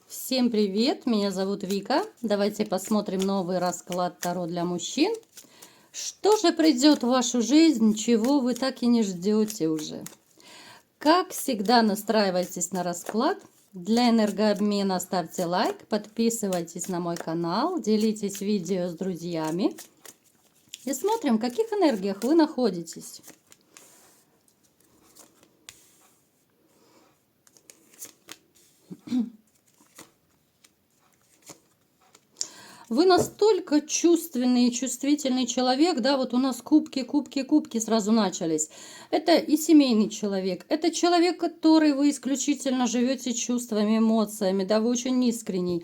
Всем привет, меня зовут Вика. Давайте посмотрим новый расклад Таро для мужчин. Что же придет в вашу жизнь, чего вы так и не ждете уже? Как всегда, настраивайтесь на расклад. Для энергообмена ставьте лайк, подписывайтесь на мой канал, делитесь видео с друзьями. И смотрим, в каких энергиях вы находитесь. Вы настолько чувственный и чувствительный человек, да, вот у нас кубки, кубки, кубки сразу начались. Это и семейный человек, это человек, который вы исключительно живете чувствами, эмоциями, да, вы очень искренний.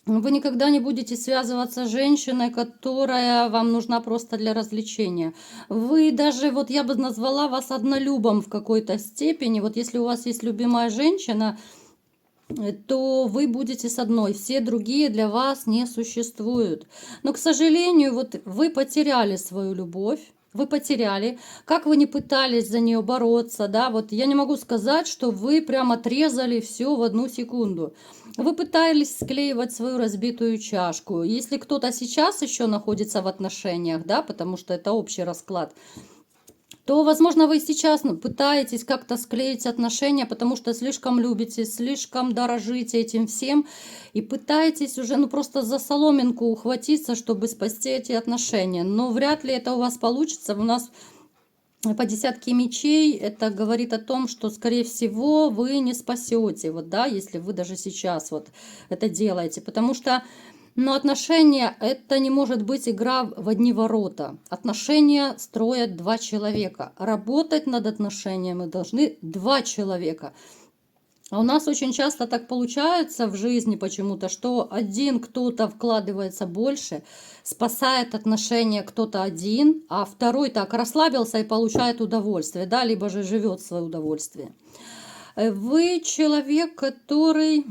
Вы никогда не будете связываться с женщиной, которая вам нужна просто для развлечения. Вы даже, вот я бы назвала вас однолюбом в какой-то степени. Вот если у вас есть любимая женщина, то вы будете с одной, все другие для вас не существуют. Но, к сожалению, вот вы потеряли свою любовь, вы потеряли, как вы не пытались за нее бороться, да, вот я не могу сказать, что вы прям отрезали все в одну секунду. Вы пытались склеивать свою разбитую чашку. Если кто-то сейчас еще находится в отношениях, да, потому что это общий расклад, то, возможно, вы сейчас пытаетесь как-то склеить отношения, потому что слишком любите, слишком дорожите этим всем, и пытаетесь уже просто за соломинку ухватиться, чтобы спасти эти отношения. Но вряд ли это у вас получится. У нас по десятке мечей это говорит о том, что, скорее всего, вы не спасете, вот, да, если вы даже сейчас вот это делаете, потому что отношения это не может быть игра в одни ворота. Отношения строят два человека. Работать над отношениями должны два человека. А у нас очень часто так получается в жизни почему-то, что один кто-то вкладывается больше, спасает отношения кто-то один, а второй так расслабился и получает удовольствие, да, либо же живет свое удовольствие. Вы человек, который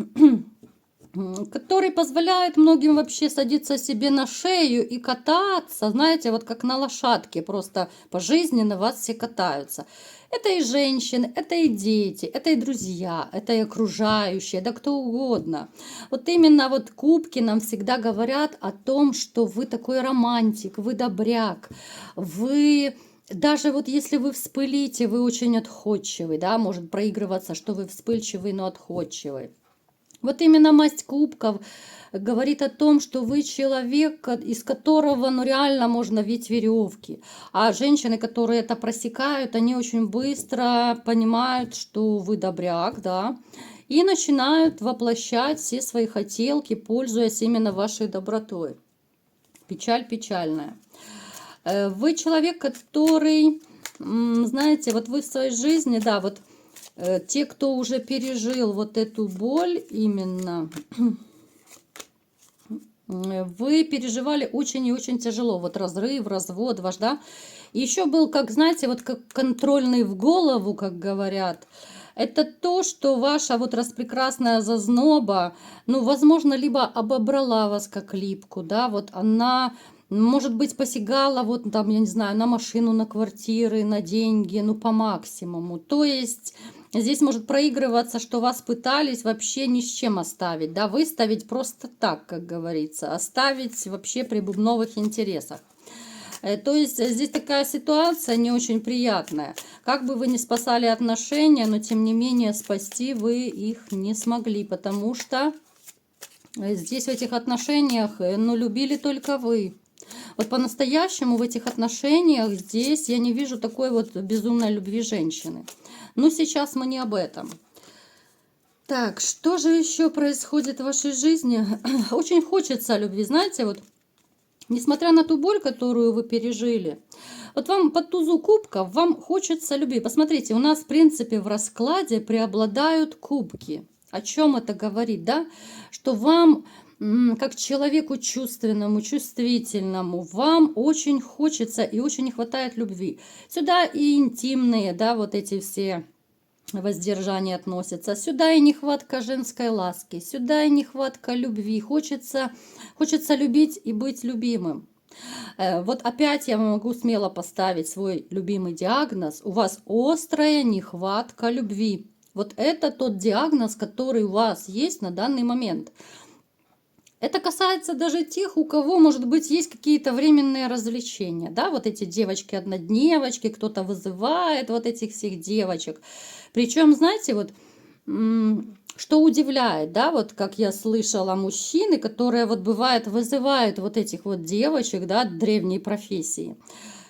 позволяет многим вообще садиться себе на шею и кататься, знаете, вот как на лошадке, просто пожизненно вас все катаются. Это и женщины, это и дети, это и друзья, это и окружающие, да кто угодно. Вот именно вот кубки нам всегда говорят о том, что вы такой романтик, вы добряк, вы... Даже вот если вы вспылите, вы очень отходчивый, да, может проигрываться, что вы вспыльчивый, но отходчивый. Вот именно масть кубков говорит о том, что вы человек, из которого реально можно вить веревки. А женщины, которые это просекают, они очень быстро понимают, что вы добряк, да, и начинают воплощать все свои хотелки, пользуясь именно вашей добротой. Печаль печальная. Вы человек, который, знаете, вот вы в своей жизни, да, вот те, кто уже пережил вот эту боль именно, вы переживали очень и очень тяжело. Вот разрыв, развод ваш, да. Еще был, как, знаете, вот как контрольный в голову, как говорят. Это то, что ваша вот распрекрасная зазноба, возможно, либо обобрала вас как липку, да, вот она... Может быть, посягала вот там, я не знаю, на машину, на квартиры, на деньги, по максимуму. То есть здесь может проигрываться, что вас пытались вообще ни с чем оставить, да, выставить просто так, как говорится, оставить вообще при бубновых интересах. То есть здесь такая ситуация не очень приятная. Как бы вы ни спасали отношения, но тем не менее спасти вы их не смогли, потому что здесь в этих отношениях, любили только вы. Вот по-настоящему в этих отношениях здесь я не вижу такой вот безумной любви женщины. Но сейчас мы не об этом. Так, что же еще происходит в вашей жизни? Очень хочется любви, знаете, вот несмотря на ту боль, которую вы пережили, вот вам по тузу кубков, вам хочется любви. Посмотрите, у нас в принципе в раскладе преобладают кубки. О чем это говорит, да? Что вам... как человеку чувственному, чувствительному, вам очень хочется и очень не хватает любви. Сюда и интимные, да, вот эти все воздержания относятся. Сюда и нехватка женской ласки, сюда и нехватка любви. Хочется любить и быть любимым. Вот опять я могу смело поставить свой любимый диагноз. У вас острая нехватка любви. Вот это тот диагноз, который у вас есть на данный момент. Это касается даже тех, у кого, может быть, есть какие-то временные развлечения, да, вот эти девочки-однодневочки, кто-то вызывает вот этих всех девочек. Причем, знаете, вот что удивляет, да, вот как я слышала, мужчины, которые вот бывает вызывают вот этих вот девочек, да, древней профессии.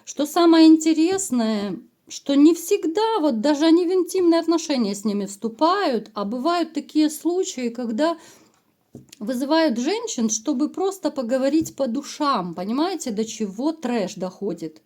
Что самое интересное, что не всегда вот даже они в интимные отношения с ними вступают, а бывают такие случаи, когда вызывают женщин, чтобы просто поговорить по душам. Понимаете, до чего трэш доходит?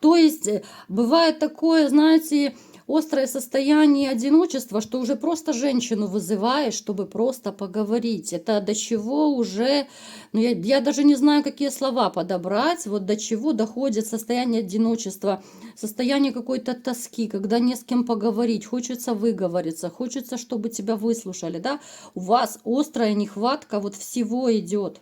То есть бывает такое, знаете, острое состояние одиночества, что уже просто женщину вызываешь, чтобы просто поговорить. Это до чего уже, ну, я даже не знаю, какие слова подобрать, вот до чего доходит состояние одиночества, состояние какой-то тоски, когда не с кем поговорить, хочется выговориться, хочется, чтобы тебя выслушали, да, у вас острая нехватка вот всего идет.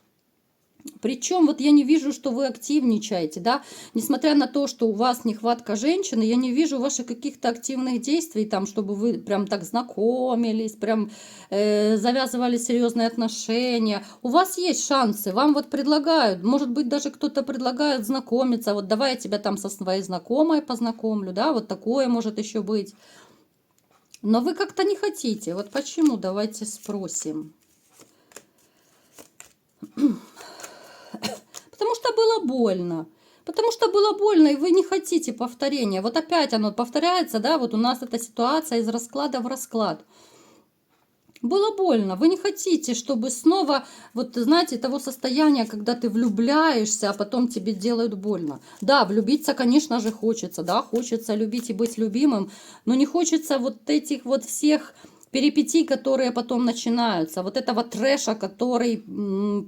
Причем вот я не вижу, что вы активничаете, да, несмотря на то, что у вас нехватка женщины, я не вижу ваших каких-то активных действий, там, чтобы вы прям так знакомились, прям завязывали серьезные отношения. У вас есть шансы, вам вот предлагают, может быть, даже кто-то предлагает знакомиться, вот давай я тебя там со своей знакомой познакомлю, да, вот такое может еще быть. Но вы как-то не хотите, вот почему, давайте спросим. Потому что было больно. Потому что было больно, и вы не хотите повторения. Вот опять оно повторяется, да, вот у нас эта ситуация из расклада в расклад. Было больно, вы не хотите, чтобы снова, вот знаете, того состояния, когда ты влюбляешься, а потом тебе делают больно. Да, влюбиться, конечно же, хочется, да, хочется любить и быть любимым, но не хочется вот этих вот всех перипетий, которые потом начинаются, вот этого трэша, который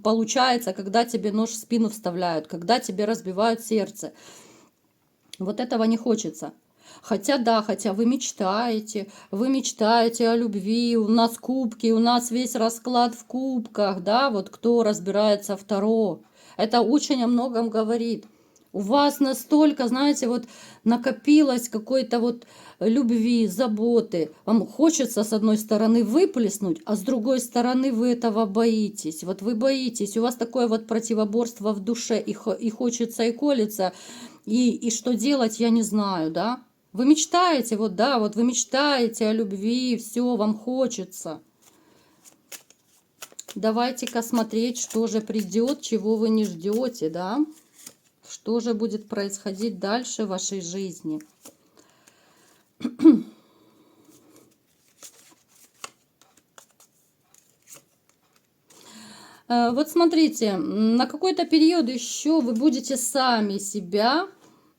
получается, когда тебе нож в спину вставляют, когда тебе разбивают сердце. Вот этого не хочется. Хотя да, хотя вы мечтаете о любви, у нас кубки, у нас весь расклад в кубках, да, вот кто разбирается в Таро. Это очень о многом говорит. У вас настолько, знаете, вот накопилось какой-то вот любви, заботы. Вам хочется с одной стороны выплеснуть, а с другой стороны вы этого боитесь. Вот вы боитесь, у вас такое вот противоборство в душе, и хочется, и колется, и что делать, я не знаю, да. Вы мечтаете, вот да, вот вы мечтаете о любви, все, вам хочется. Давайте-ка смотреть, что же придет, чего вы не ждете, да. Что же будет происходить дальше в вашей жизни? Вот смотрите, на какой-то период еще вы будете сами себя,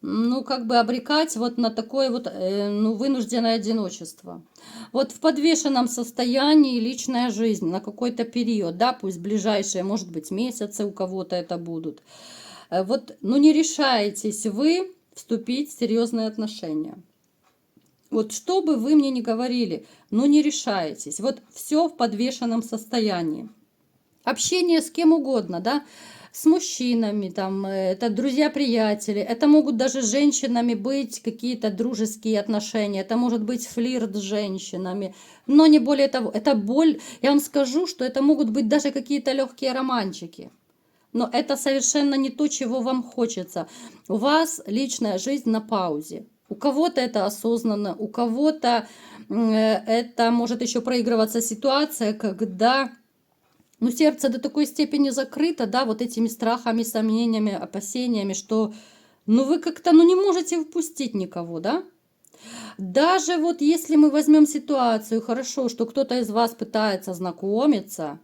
ну, как бы обрекать вот на такое вот, ну, вынужденное одиночество. Вот в подвешенном состоянии личная жизнь на какой-то период, да, пусть ближайшие, может быть, месяцы у кого-то это будут. Вот, ну, не решаетесь вы вступить в серьезные отношения. Вот что бы вы мне ни говорили, ну, не решаетесь. Вот все в подвешенном состоянии. Общение с кем угодно, да, с мужчинами, там, это друзья-приятели, это могут даже с женщинами быть какие-то дружеские отношения, это может быть флирт с женщинами, но не более того, это боль, я вам скажу, что это могут быть даже какие-то легкие романчики. Но это совершенно не то, чего вам хочется. У вас личная жизнь на паузе. У кого-то это осознанно, у кого-то это может еще проигрываться ситуация, когда ну, сердце до такой степени закрыто, да, вот этими страхами, сомнениями, опасениями, что ну вы как-то ну, не можете впустить никого, да. Даже вот если мы возьмем ситуацию, хорошо, что кто-то из вас пытается знакомиться,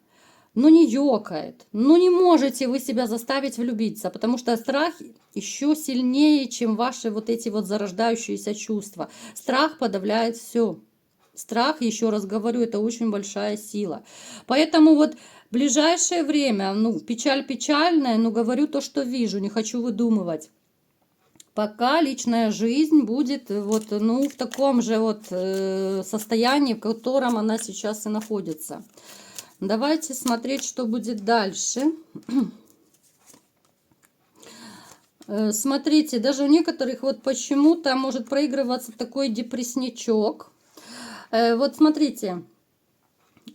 ну не ёкает, ну не можете вы себя заставить влюбиться, потому что страх еще сильнее, чем ваши вот эти вот зарождающиеся чувства. Страх подавляет все. Страх, еще раз говорю, это очень большая сила. Поэтому вот в ближайшее время, ну печаль печальная, но говорю то, что вижу, не хочу выдумывать. Пока личная жизнь будет вот, ну, в таком же вот состоянии, в котором она сейчас и находится. Давайте смотреть, что будет дальше. Смотрите, даже у некоторых вот почему-то может проигрываться такой депресснячок. Вот смотрите,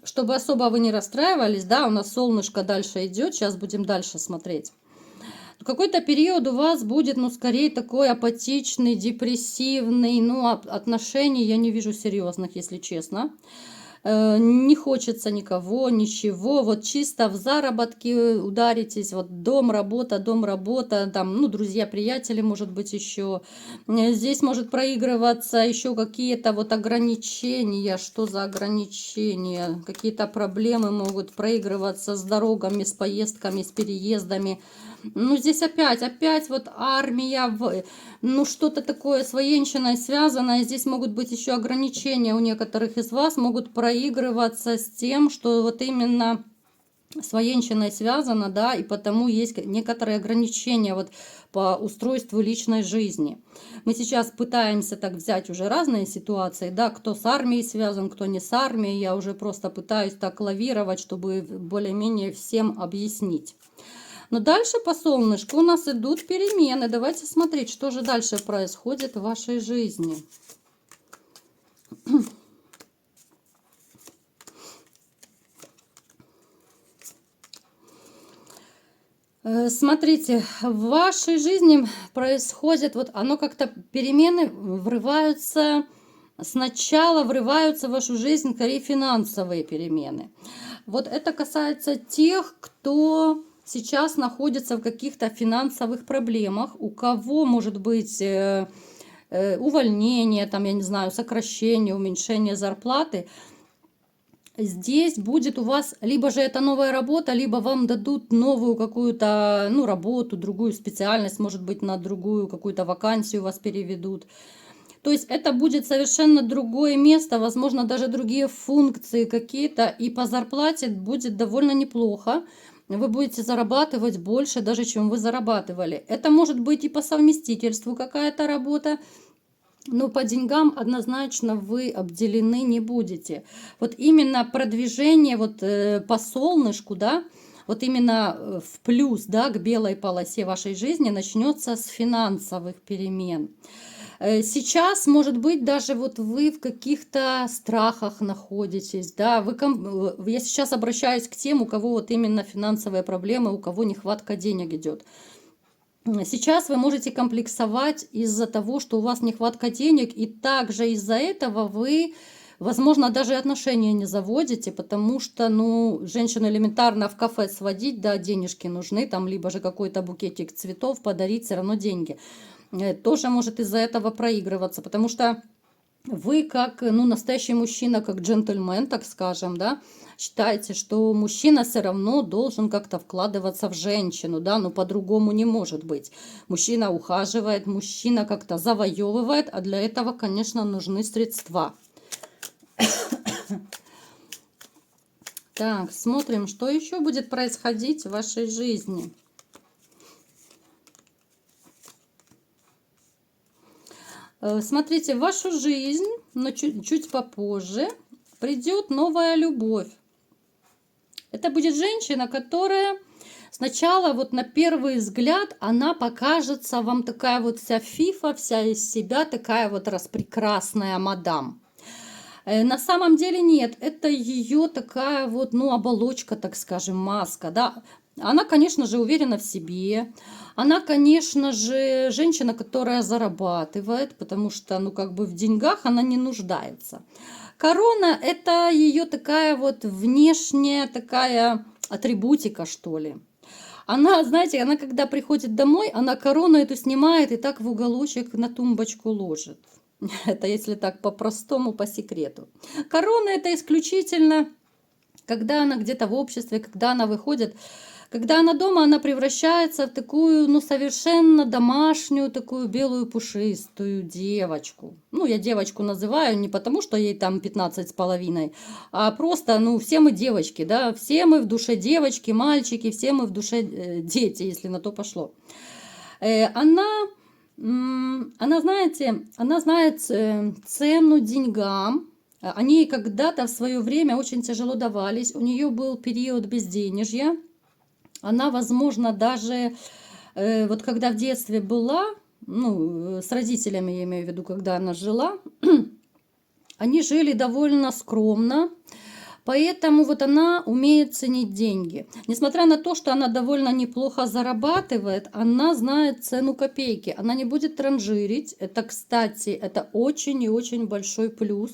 чтобы особо вы не расстраивались, да, у нас солнышко дальше идет, сейчас будем дальше смотреть. В какой-то период у вас будет, ну, скорее такой апатичный, депрессивный, ну, отношений я не вижу серьезных, если честно. Не хочется никого, ничего, вот чисто в заработки ударитесь, вот дом, работа, там, ну, друзья, приятели, может быть, еще. Здесь может проигрываться еще какие-то вот ограничения, что за ограничения, какие-то проблемы могут проигрываться с дорогами, с поездками, с переездами. Ну, здесь опять вот армия, ну, что-то такое с военщиной связанное. Здесь могут быть еще ограничения у некоторых из вас, могут проигрываться с тем, что вот именно с военщиной связано, да, и потому есть некоторые ограничения вот по устройству личной жизни. Мы сейчас пытаемся так взять уже разные ситуации, да, кто с армией связан, кто не с армией. Я уже просто пытаюсь так лавировать, чтобы более-менее всем объяснить. Но дальше по солнышку у нас идут перемены. Давайте смотреть, что же дальше происходит в вашей жизни. Смотрите, в вашей жизни происходит, вот оно как-то, перемены врываются, сначала врываются в вашу жизнь, скорее финансовые перемены. Вот это касается тех, кто сейчас находится в каких-то финансовых проблемах, у кого может быть увольнение, там, я не знаю, сокращение, уменьшение зарплаты. Здесь будет у вас либо же это новая работа, либо вам дадут новую какую-то, ну, работу, другую специальность, может быть, на другую какую-то вакансию вас переведут. То есть это будет совершенно другое место, возможно, даже другие функции какие-то, и по зарплате будет довольно неплохо. Вы будете зарабатывать больше, даже чем вы зарабатывали. Это может быть и по совместительству какая-то работа, но по деньгам однозначно вы обделены не будете. Вот именно продвижение вот по солнышку, да, вот именно в плюс, да, к белой полосе вашей жизни начнется с финансовых перемен. Сейчас, может быть, даже вот вы в каких-то страхах находитесь, да, я сейчас обращаюсь к тем, у кого вот именно финансовые проблемы, у кого нехватка денег идет. Сейчас вы можете комплексовать из-за того, что у вас нехватка денег, и также из-за этого вы, возможно, даже отношения не заводите, потому что, ну, женщину элементарно в кафе сводить, да, денежки нужны, там, либо же какой-то букетик цветов подарить, все равно деньги. Тоже может из-за этого проигрываться, потому что вы как, ну, настоящий мужчина, как джентльмен, так скажем, да, считаете, что мужчина все равно должен как-то вкладываться в женщину, да, но по-другому не может быть. Мужчина ухаживает, мужчина как-то завоевывает, а для этого, конечно, нужны средства. Так, смотрим, что еще будет происходить в вашей жизни. Смотрите, в вашу жизнь, но чуть попозже, придет новая любовь. Это будет женщина, которая сначала вот на первый взгляд, она покажется вам такая вот вся фифа, вся из себя, такая вот распрекрасная мадам. На самом деле нет, это ее такая вот, ну, оболочка, так скажем, маска, да. Она, конечно же, уверена в себе. Она, конечно же, женщина, которая зарабатывает, потому что, ну, как бы в деньгах она не нуждается. Корона – это ее такая вот внешняя такая атрибутика, что ли. Она, знаете, она когда приходит домой, она корону эту снимает и так в уголочек на тумбочку ложит. Это если так по-простому, по секрету. Корона – это исключительно, когда она где-то в обществе, когда она выходит. Когда она дома, она превращается в такую, ну, совершенно домашнюю, такую белую пушистую девочку. Ну, я девочку называю не потому, что ей там 15,5, а просто, ну, все мы девочки, да, все мы в душе девочки, мальчики, все мы в душе дети, если на то пошло. Она, знаете, она знает цену деньгам. Они когда-то в свое время очень тяжело давались. У нее был период безденежья. Она, возможно, даже вот когда в детстве была, ну, с родителями, я имею в виду, когда она жила, они жили довольно скромно, поэтому вот она умеет ценить деньги. Несмотря на то, что она довольно неплохо зарабатывает, она знает цену копейки. Она не будет транжирить. Это, кстати, это очень и очень большой плюс.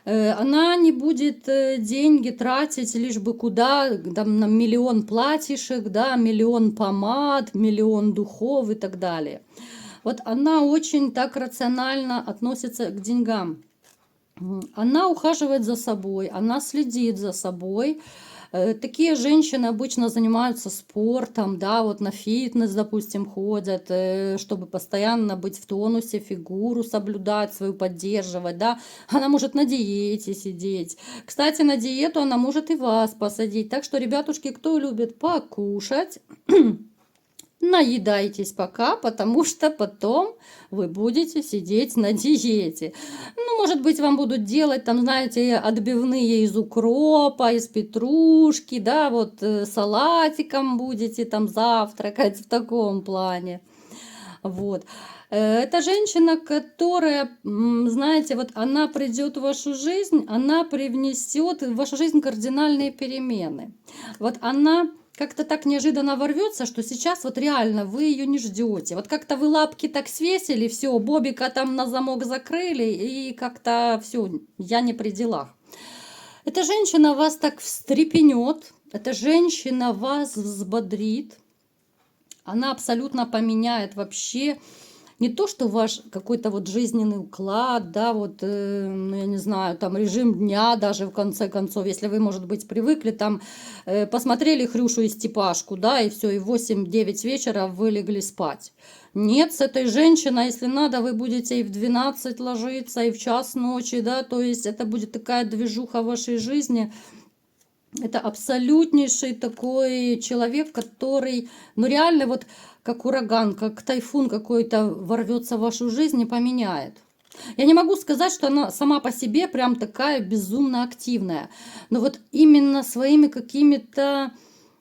Она не будет деньги тратить лишь бы куда, там, на миллион платьишек, да, миллион помад, миллион духов и так далее. Вот она очень так рационально относится к деньгам. Она ухаживает за собой, она следит за собой. Такие женщины обычно занимаются спортом, да, вот на фитнес, допустим, ходят, чтобы постоянно быть в тонусе, фигуру соблюдать, свою поддерживать, да. Она может на диете сидеть. Кстати, на диету она может и вас посадить. Так что, ребятушки, кто любит покушать, наедайтесь пока, потому что потом вы будете сидеть на диете. Ну, может быть, вам будут делать, там, знаете, отбивные из укропа, из петрушки, да, вот салатиком будете там завтракать в таком плане. Вот. Это женщина, которая, знаете, вот она придет в вашу жизнь, она привнесет в вашу жизнь кардинальные перемены. Вот она как-то так неожиданно ворвется, что сейчас вот реально вы ее не ждете. Вот как-то вы лапки так свесили, все, Бобика там на замок закрыли, и как-то все, я не при делах. Эта женщина вас так встрепенет, эта женщина вас взбодрит, она абсолютно поменяет вообще не то, что ваш какой-то вот жизненный уклад, да, вот, ну, я не знаю, там режим дня даже в конце концов, если вы, может быть, привыкли, там, посмотрели Хрюшу и Степашку, да, и все, и в 8-9 вечера вы легли спать. Нет, с этой женщиной, если надо, вы будете и в 12 ложиться, и в час ночи, да, то есть это будет такая движуха в вашей жизни. Это абсолютнейший такой человек, который, ну реально вот как ураган, как тайфун какой-то ворвется в вашу жизнь и поменяет. Я не могу сказать, что она сама по себе прям такая безумно активная, но вот именно своими какими-то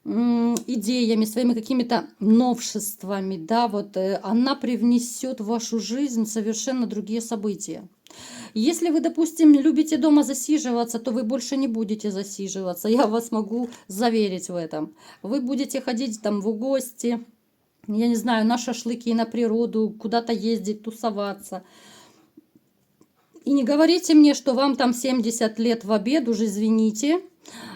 идеями, своими какими-то новшествами, да, вот она привнесет в вашу жизнь совершенно другие события. Если вы, допустим, любите дома засиживаться, то вы больше не будете засиживаться. Я вас могу заверить в этом. Вы будете ходить там в гости, я не знаю, на шашлыки, на природу, куда-то ездить, тусоваться. И не говорите мне, что вам там 70 лет в обед, уже извините.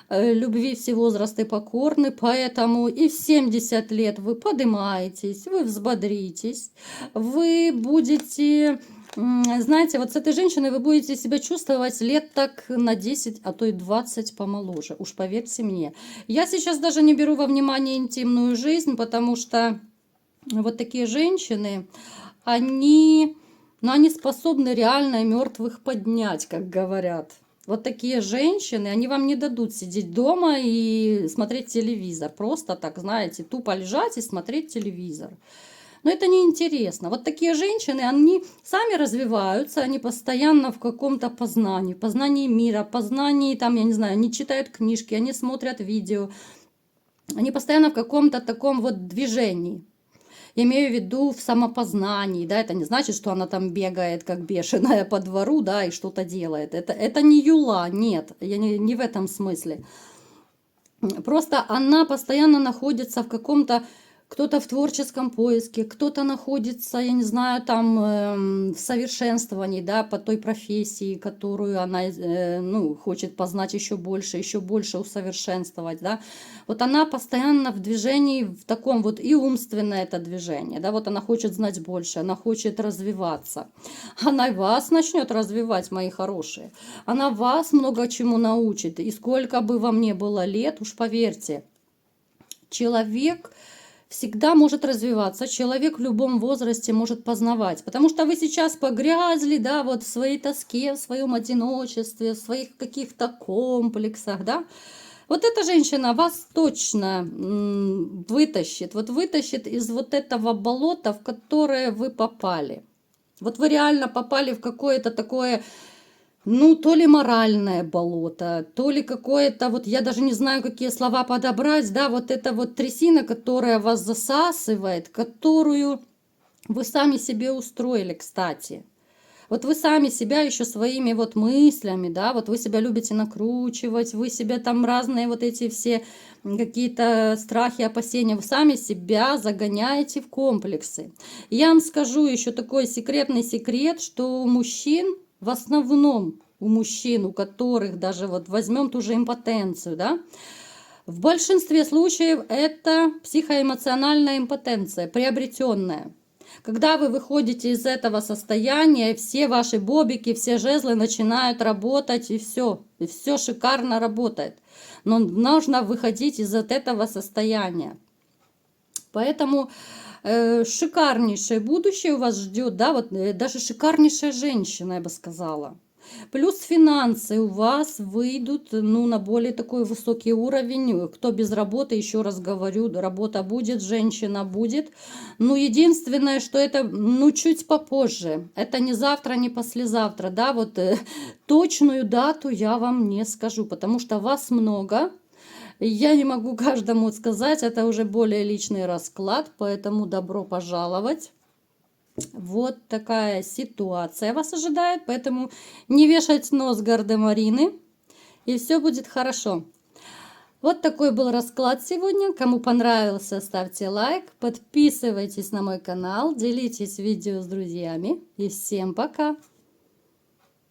Любви все возрасты покорны, поэтому и в 70 лет вы поднимаетесь, вы взбодритесь, вы будете... Знаете, вот с этой женщиной вы будете себя чувствовать лет так на 10, а то и 20 помоложе. Уж поверьте мне. Я сейчас даже не беру во внимание интимную жизнь, потому что вот такие женщины, они способны реально мертвых поднять, как говорят. Вот такие женщины, они вам не дадут сидеть дома и смотреть телевизор. Просто так, знаете, тупо лежать и смотреть телевизор. Но это неинтересно. Вот такие женщины, они сами развиваются, они постоянно в каком-то познании мира, познании, там, я не знаю, они читают книжки, они смотрят видео. Они постоянно в каком-то таком вот движении. Я имею в виду в самопознании, да, это не значит, что она там бегает как бешеная по двору, да, и что-то делает. Это не юла, нет, я не в этом смысле. Просто она постоянно находится в каком-то, кто-то в творческом поиске, кто-то находится, я не знаю, там в совершенствовании, да, по той профессии, которую она, ну, хочет познать еще больше усовершенствовать, да. Вот она постоянно в движении, в таком вот и умственное это движение, да, вот она хочет знать больше, она хочет развиваться. Она вас начнет развивать, мои хорошие. Она вас много чему научит, и сколько бы вам ни было лет, уж поверьте, человек всегда может развиваться, человек в любом возрасте может познавать, потому что вы сейчас погрязли, да, вот в своей тоске, в своем одиночестве, в своих каких-то комплексах, да. Вот эта женщина вас точно вытащит, вот вытащит из вот этого болота, в которое вы попали. Вот вы реально попали в какое-то такое... Ну, то ли моральное болото, то ли какое-то, вот я даже не знаю, какие слова подобрать, да, вот эта вот трясина, которая вас засасывает, которую вы сами себе устроили, кстати. Вот вы сами себя еще своими вот мыслями, да, вот вы себя любите накручивать, вы себя там разные вот эти все какие-то страхи, опасения, вы сами себя загоняете в комплексы. И я вам скажу еще такой секретный секрет, что у мужчин, в основном у мужчин, у которых даже вот возьмем ту же импотенцию, да, в большинстве случаев это психоэмоциональная импотенция, приобретенная. Когда вы выходите из этого состояния, все ваши бобики, все жезлы начинают работать, и все шикарно работает. Но нужно выходить из вот этого состояния. Поэтому шикарнейшее будущее у вас ждет, да, вот даже шикарнейшая женщина, я бы сказала. Плюс финансы у вас выйдут, ну, на более такой высокий уровень. Кто без работы, еще раз говорю, работа будет, женщина будет. Ну, единственное, что это, ну, чуть попозже. Это не завтра, не послезавтра, да, вот точную дату я вам не скажу, потому что вас много. Я не могу каждому сказать, это уже более личный расклад, поэтому добро пожаловать. Вот такая ситуация вас ожидает, поэтому не вешать нос гардемарины, и все будет хорошо. Вот такой был расклад сегодня. Кому понравился, ставьте лайк, подписывайтесь на мой канал, делитесь видео с друзьями. И всем пока!